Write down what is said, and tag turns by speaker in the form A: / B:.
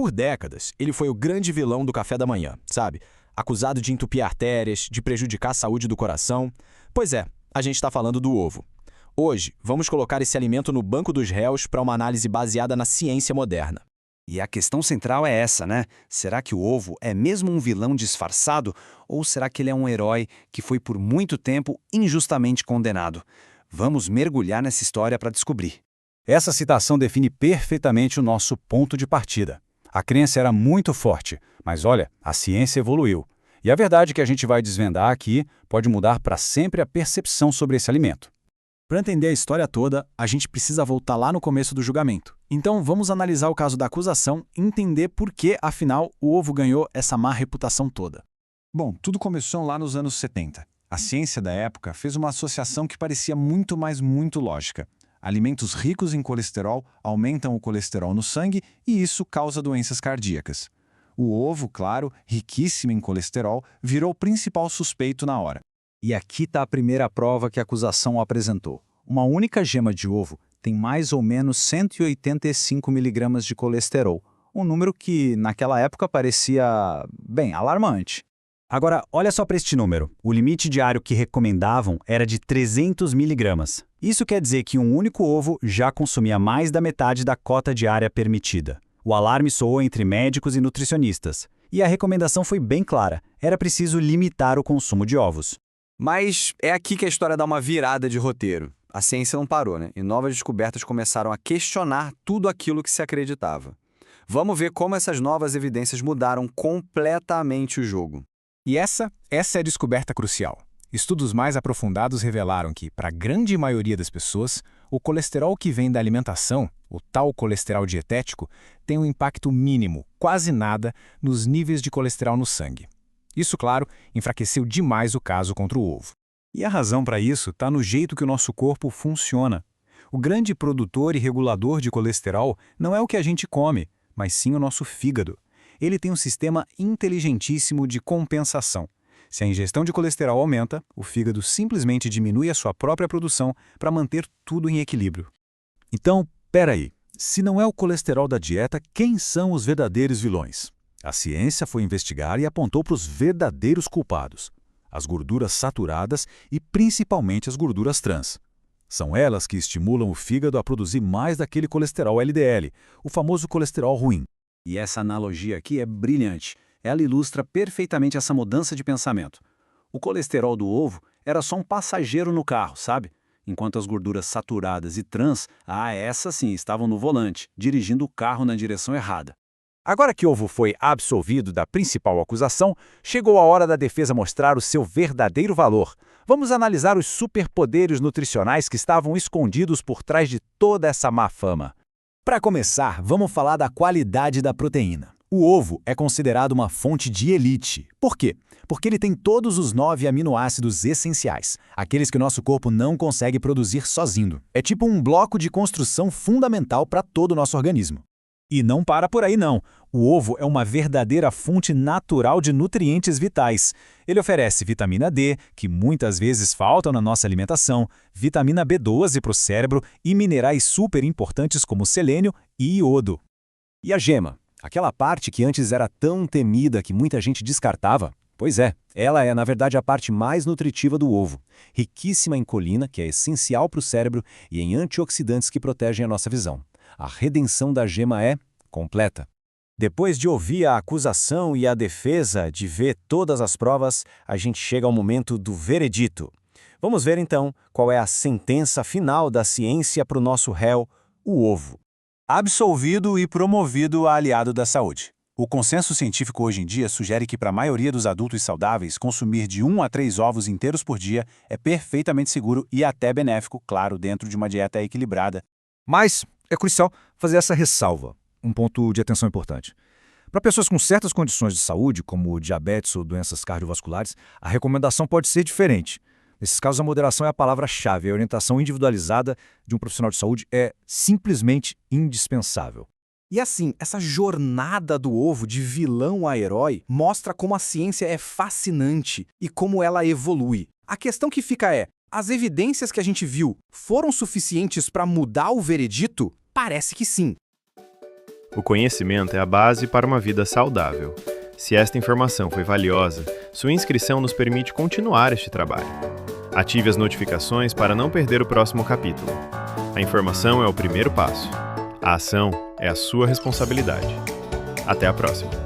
A: Por décadas, ele foi o grande vilão do café da manhã, sabe? Acusado de entupir artérias, de prejudicar a saúde do coração. Pois é, a gente está falando do ovo. Hoje, vamos colocar esse alimento no banco dos réus para uma análise baseada na ciência moderna.
B: E a questão central é essa, né? Será que o ovo é mesmo um vilão disfarçado ou será que ele é um herói que foi por muito tempo injustamente condenado? Vamos mergulhar nessa história para descobrir.
C: Essa citação define perfeitamente o nosso ponto de partida. A crença era muito forte, mas olha, a ciência evoluiu. E a verdade que a gente vai desvendar aqui pode mudar para sempre a percepção sobre esse alimento.
A: Para entender a história toda, a gente precisa voltar lá no começo do julgamento. Então vamos analisar o caso da acusação e entender por que, afinal, o ovo ganhou essa má reputação toda.
D: Bom, tudo começou lá nos anos 70. A ciência da época fez uma associação que parecia muito lógica. Alimentos ricos em colesterol aumentam o colesterol no sangue e isso causa doenças cardíacas. O ovo, claro, riquíssimo em colesterol, virou o principal suspeito na hora.
C: E aqui está a primeira prova que a acusação apresentou. Uma única gema de ovo tem mais ou menos 185 miligramas de colesterol, um número que, naquela época, parecia, bem, alarmante. Agora, olha só para este número. O limite diário que recomendavam era de 300 miligramas. Isso quer dizer que um único ovo já consumia mais da metade da cota diária permitida. O alarme soou entre médicos e nutricionistas. E a recomendação foi bem clara. Era preciso limitar o consumo de ovos.
B: Mas é aqui que a história dá uma virada de roteiro. A ciência não parou, né? E novas descobertas começaram a questionar tudo aquilo que se acreditava. Vamos ver como essas novas evidências mudaram completamente o jogo.
E: E essa é a descoberta crucial. Estudos mais aprofundados revelaram que, para a grande maioria das pessoas, o colesterol que vem da alimentação, o tal colesterol dietético, tem um impacto mínimo, quase nada, nos níveis de colesterol no sangue. Isso, claro, enfraqueceu demais o caso contra o ovo.
C: E a razão para isso está no jeito que o nosso corpo funciona. O grande produtor e regulador de colesterol não é o que a gente come, mas sim o nosso fígado. Ele tem um sistema inteligentíssimo de compensação. Se a ingestão de colesterol aumenta, o fígado simplesmente diminui a sua própria produção para manter tudo em equilíbrio.
F: Então, peraí, se não é o colesterol da dieta, quem são os verdadeiros vilões? A ciência foi investigar e apontou para os verdadeiros culpados: as gorduras saturadas e principalmente as gorduras trans. São elas que estimulam o fígado a produzir mais daquele colesterol LDL, o famoso colesterol ruim.
C: E essa analogia aqui é brilhante. Ela ilustra perfeitamente essa mudança de pensamento. O colesterol do ovo era só um passageiro no carro, sabe? Enquanto as gorduras saturadas e trans, essas sim, estavam no volante, dirigindo o carro na direção errada.
G: Agora que o ovo foi absolvido da principal acusação, chegou a hora da defesa mostrar o seu verdadeiro valor. Vamos analisar os superpoderes nutricionais que estavam escondidos por trás de toda essa má fama.
A: Para começar, vamos falar da qualidade da proteína. O ovo é considerado uma fonte de elite. Por quê? Porque ele tem todos os 9 aminoácidos essenciais, aqueles que o nosso corpo não consegue produzir sozinho. É tipo um bloco de construção fundamental para todo o nosso organismo. E não para por aí não. O ovo é uma verdadeira fonte natural de nutrientes vitais. Ele oferece vitamina D, que muitas vezes faltam na nossa alimentação, vitamina B12 para o cérebro e minerais super importantes como selênio e iodo.
G: E a gema? Aquela parte que antes era tão temida que muita gente descartava? Pois é, ela é na verdade a parte mais nutritiva do ovo. Riquíssima em colina, que é essencial para o cérebro, e em antioxidantes que protegem a nossa visão. A redenção da gema é completa.
A: Depois de ouvir a acusação e a defesa, de ver todas as provas, a gente chega ao momento do veredito. Vamos ver então qual é a sentença final da ciência para o nosso réu, o ovo. Absolvido e promovido a aliado da saúde. O consenso científico hoje em dia sugere que para a maioria dos adultos saudáveis, consumir de 1 a 3 ovos inteiros por dia é perfeitamente seguro e até benéfico, claro, dentro de uma dieta equilibrada.
F: Mas é crucial fazer essa ressalva, um ponto de atenção importante. Para pessoas com certas condições de saúde, como diabetes ou doenças cardiovasculares, a recomendação pode ser diferente. Nesses casos, a moderação é a palavra-chave. A orientação individualizada de um profissional de saúde é simplesmente indispensável.
H: E assim, essa jornada do ovo de vilão a herói mostra como a ciência é fascinante e como ela evolui. A questão que fica é, as evidências que a gente viu foram suficientes para mudar o veredito? Parece que sim.
I: O conhecimento é a base para uma vida saudável. Se esta informação foi valiosa, sua inscrição nos permite continuar este trabalho. Ative as notificações para não perder o próximo capítulo. A informação é o primeiro passo. A ação é a sua responsabilidade. Até a próxima!